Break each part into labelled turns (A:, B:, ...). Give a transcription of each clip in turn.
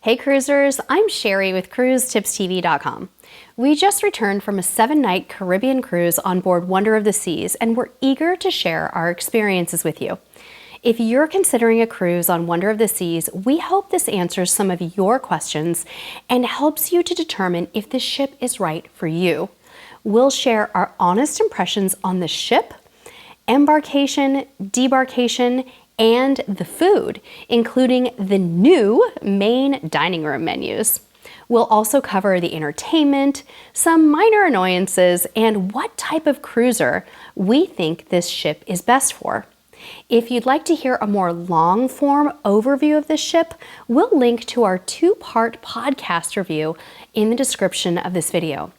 A: Hey cruisers, I'm Sherry with CruiseTipsTV.com. We just returned from a 7-night Caribbean cruise on board Wonder of the Seas, and we're eager to share our experiences with you. If you're considering a cruise on Wonder of the Seas, we hope this answers some of your questions and helps you to determine if the ship is right for you. We'll share our honest impressions on the ship, embarkation, debarkation, and the food, including the new main dining room menus. We'll also cover the entertainment, some minor annoyances, and what type of cruiser we think this ship is best for. If you'd like to hear a more long-form overview of this ship, we'll link to our 2-part podcast review in the description of this video.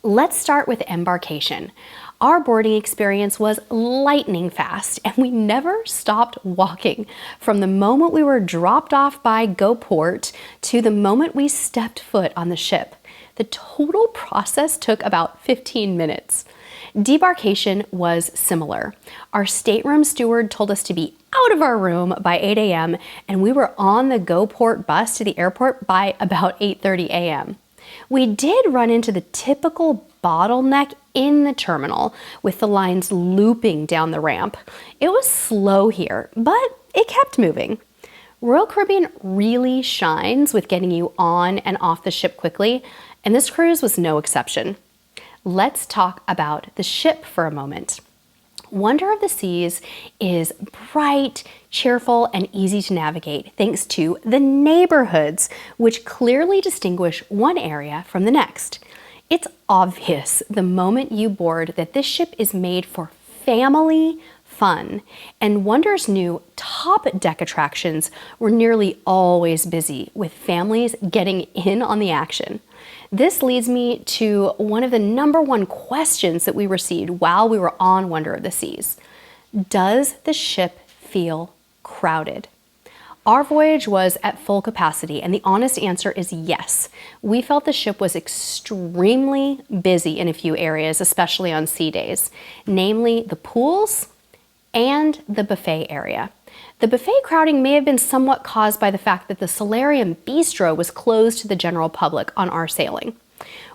A: Let's start with Embarkation. Our boarding experience was lightning fast, and we never stopped walking from the moment we were dropped off by GoPort to the moment we stepped foot on the ship. The total process took about 15 minutes. Debarkation was similar. Our stateroom steward told us to be out of our room by 8 a.m., and we were on the GoPort bus to the airport by about 8:30 a.m. We did run into the typical bottleneck in the terminal with the lines looping down the ramp. It was slow here, but it kept moving. Royal Caribbean really shines with getting you on and off the ship quickly, and this cruise was no exception. Let's talk about the ship for a moment. Wonder of the Seas is bright, cheerful, and easy to navigate thanks to the neighborhoods, which clearly distinguish one area from the next. It's obvious the moment you board that this ship is made for family fun, and Wonder's new top deck attractions were nearly always busy, with families getting in on the action. This leads me to one of the #1 questions that we received while we were on Wonder of the Seas. Does the ship feel crowded? Our voyage was at full capacity, and the honest answer is yes. We felt the ship was extremely busy in a few areas, especially on sea days, namely the pools and the buffet area. The buffet crowding may have been somewhat caused by the fact that the Solarium Bistro was closed to the general public on our sailing.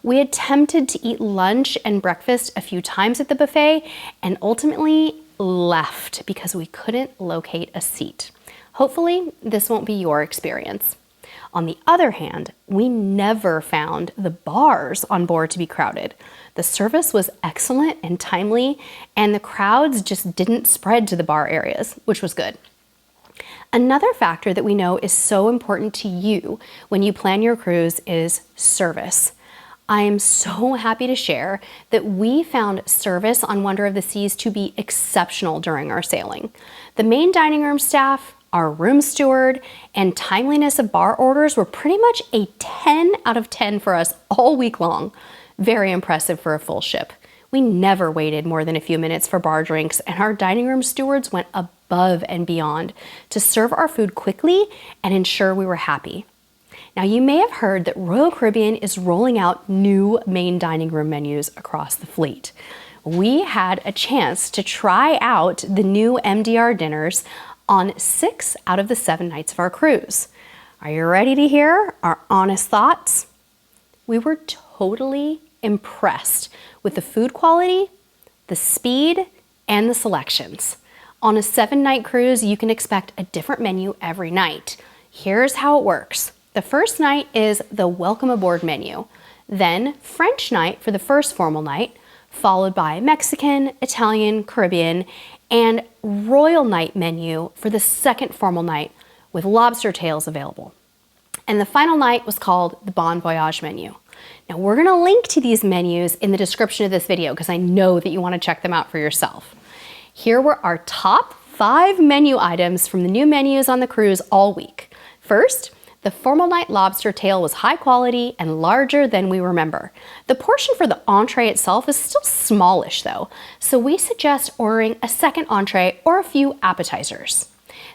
A: We attempted to eat lunch and breakfast a few times at the buffet and ultimately left because we couldn't locate a seat. Hopefully, this won't be your experience. On the other hand, we never found the bars on board to be crowded. The service was excellent and timely, and the crowds just didn't spread to the bar areas, which was good. Another factor that we know is so important to you when you plan your cruise is service. I am so happy to share that we found service on Wonder of the Seas to be exceptional during our sailing. The main dining room staff, our room steward, and timeliness of bar orders were pretty much a 10 out of 10 for us all week long. Very impressive for a full ship. We never waited more than a few minutes for bar drinks, and our dining room stewards went above and beyond to serve our food quickly and ensure we were happy. Now, you may have heard that Royal Caribbean is rolling out new main dining room menus across the fleet. We had a chance to try out the new MDR dinners on 6 out of the 7 nights of our cruise. Are you ready to hear our honest thoughts? We were totally impressed with the food quality, the speed, and the selections. On a 7-night cruise, you can expect a different menu every night. Here's how it works. The first night is the Welcome Aboard menu, then French night for the first formal night, followed by Mexican, Italian, Caribbean, and Royal Night menu for the second formal night with lobster tails available. And the final night was called the Bon Voyage menu. Now, we're gonna link to these menus in the description of this video because I know that you wanna check them out for yourself. Here were our top 5 menu items from the new menus on the cruise all week. First, the formal night lobster tail was high quality and larger than we remember. The portion for the entree itself is still smallish though, so we suggest ordering a second entree or a few appetizers.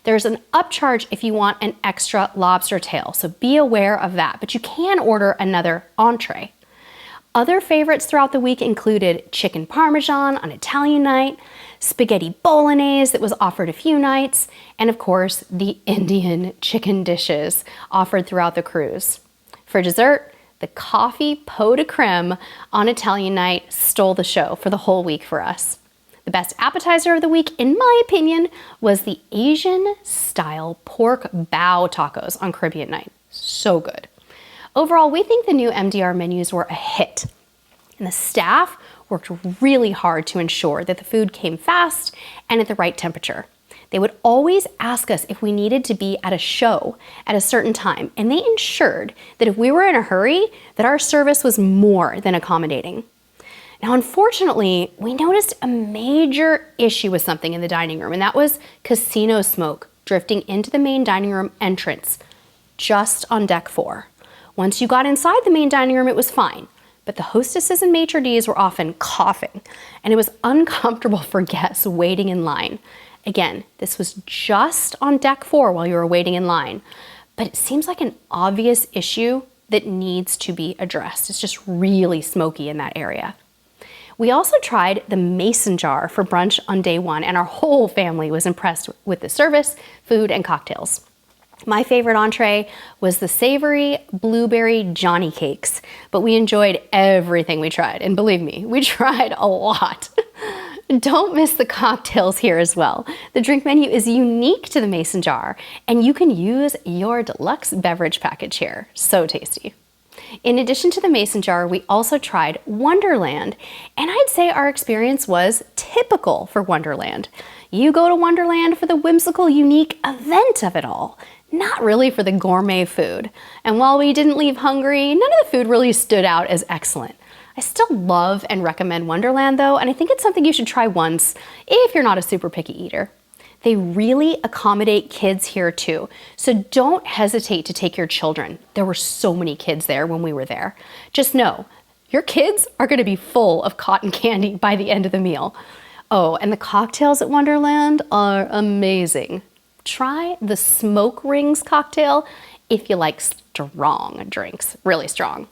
A: There's an upcharge if you want an extra lobster tail, so be aware of that, but you can order another entree. Other favorites throughout the week included chicken parmesan on Italian night, spaghetti bolognese that was offered a few nights, and of course, the Indian chicken dishes offered throughout the cruise. For dessert, the coffee pot de creme on Italian night stole the show for the whole week for us. The best appetizer of the week, in my opinion, was the Asian-style pork bao tacos on Caribbean night. So good. Overall, we think the new MDR menus were a hit, and the staff worked really hard to ensure that the food came fast and at the right temperature. They would always ask us if we needed to be at a show at a certain time, and they ensured that if we were in a hurry, that our service was more than accommodating. Now, unfortunately, we noticed a major issue with something in the dining room, and that was casino smoke drifting into the main dining room entrance, just on deck 4. Once you got inside the main dining room, it was fine, but the hostesses and maitre d's were often coughing, and it was uncomfortable for guests waiting in line. Again, this was just on deck 4 while you were waiting in line, but it seems like an obvious issue that needs to be addressed. It's just really smoky in that area. We also tried the mason jar for brunch on day 1, and our whole family was impressed with the service, food, and cocktails. My favorite entree was the savory blueberry Johnny cakes, but we enjoyed everything we tried, and believe me, we tried a lot. Don't miss the cocktails here as well. The drink menu is unique to the mason jar, and you can use your deluxe beverage package here. So tasty. In addition to the mason jar, we also tried Wonderland, and I'd say our experience was typical for Wonderland. You go to Wonderland for the whimsical, unique event of it all, not really for the gourmet food. And while we didn't leave hungry, none of the food really stood out as excellent. I still love and recommend Wonderland though, and I think it's something you should try once if you're not a super picky eater. They really accommodate kids here too, so don't hesitate to take your children. There were so many kids there when we were there. Just know, your kids are gonna be full of cotton candy by the end of the meal. Oh, and the cocktails at Wonderland are amazing. Try the smoke rings cocktail if you like strong drinks, really strong.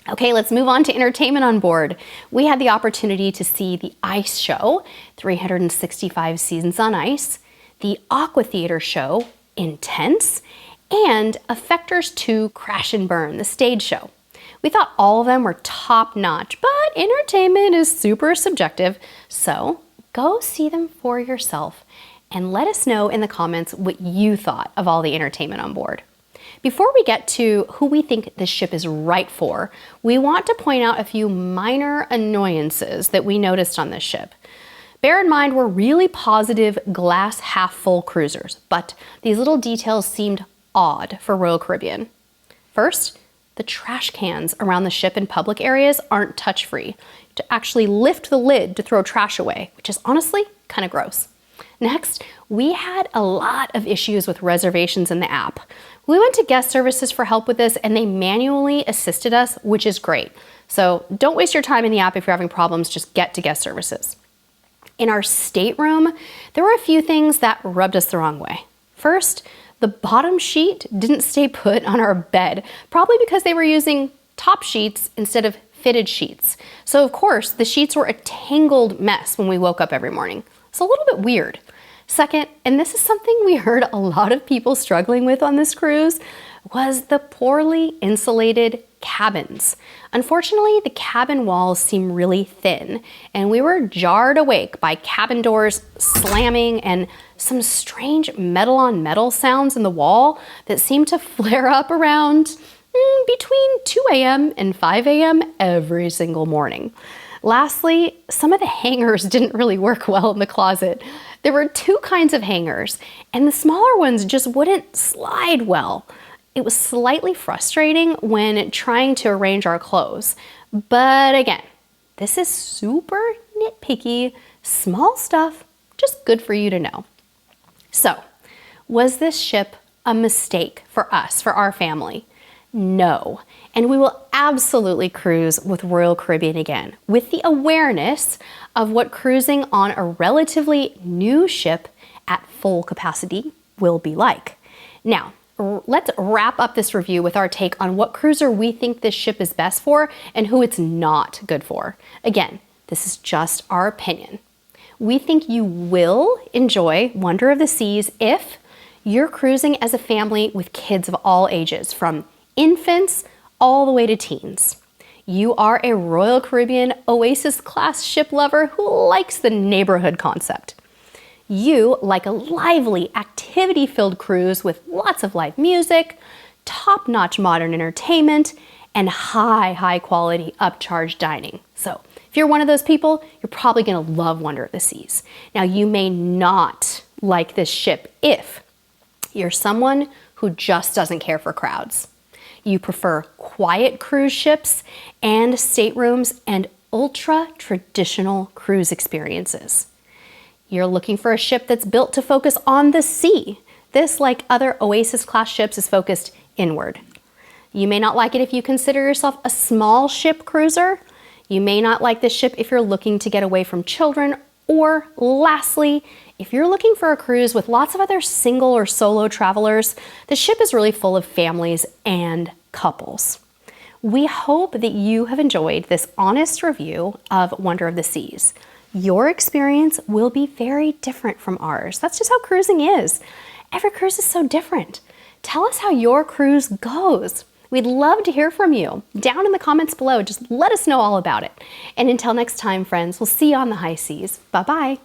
A: Okay, let's move on to entertainment on board. We had the opportunity to see the ice show, 365 Seasons on Ice, the Aqua Theater show, Intense, and Effectors 2 Crash and Burn, the stage show. We thought all of them were top notch, but entertainment is super subjective, so go see them for yourself and let us know in the comments what you thought of all the entertainment on board. Before we get to who we think this ship is right for, we want to point out a few minor annoyances that we noticed on this ship. Bear in mind, we're really positive glass half full cruisers, but these little details seemed odd for Royal Caribbean. First, the trash cans around the ship in public areas aren't touch-free. To actually lift the lid to throw trash away, which is honestly kind of gross. Next, we had a lot of issues with reservations in the app. We went to guest services for help with this and they manually assisted us, which is great. So don't waste your time in the app if you're having problems, just get to guest services. In our stateroom, there were a few things that rubbed us the wrong way. First, the bottom sheet didn't stay put on our bed, probably because they were using top sheets instead of fitted sheets. So of course, the sheets were a tangled mess when we woke up every morning. It's a little bit weird. Second, and this is something we heard a lot of people struggling with on this cruise, was the poorly insulated cabins. Unfortunately, the cabin walls seem really thin, and we were jarred awake by cabin doors slamming and some strange metal on metal sounds in the wall that seemed to flare up around between 2 a.m. and 5 a.m. every single morning. Lastly, some of the hangers didn't really work well in the closet. There were 2 kinds of hangers, and the smaller ones just wouldn't slide well. It was slightly frustrating when trying to arrange our clothes. But again, this is super nitpicky, small stuff, just good for you to know. So, was this ship a mistake for us, for our family? No, and we will absolutely cruise with Royal Caribbean again, with the awareness of what cruising on a relatively new ship at full capacity will be like. Now, let's wrap up this review with our take on what cruiser we think this ship is best for and who it's not good for. Again, this is just our opinion. We think you will enjoy Wonder of the Seas if you're cruising as a family with kids of all ages, from infants all the way to teens. You are a Royal Caribbean Oasis class ship lover who likes the neighborhood concept. You like a lively, activity-filled cruise with lots of live music, top-notch modern entertainment, and high quality upcharge dining. So if you're one of those people, you're probably gonna love Wonder of the Seas. Now, you may not like this ship if you're someone who just doesn't care for crowds. You prefer quiet cruise ships and staterooms and ultra-traditional cruise experiences. You're looking for a ship that's built to focus on the sea. This, like other Oasis-class ships, is focused inward. You may not like it if you consider yourself a small ship cruiser. You may not like this ship if you're looking to get away from children. Or lastly, if you're looking for a cruise with lots of other single or solo travelers, the ship is really full of families and couples. We hope that you have enjoyed this honest review of Wonder of the Seas. Your experience will be very different from ours. That's just how cruising is. Every cruise is so different. Tell us how your cruise goes. We'd love to hear from you. Down in the comments below, just let us know all about it. And until next time, friends, we'll see you on the high seas. Bye-bye.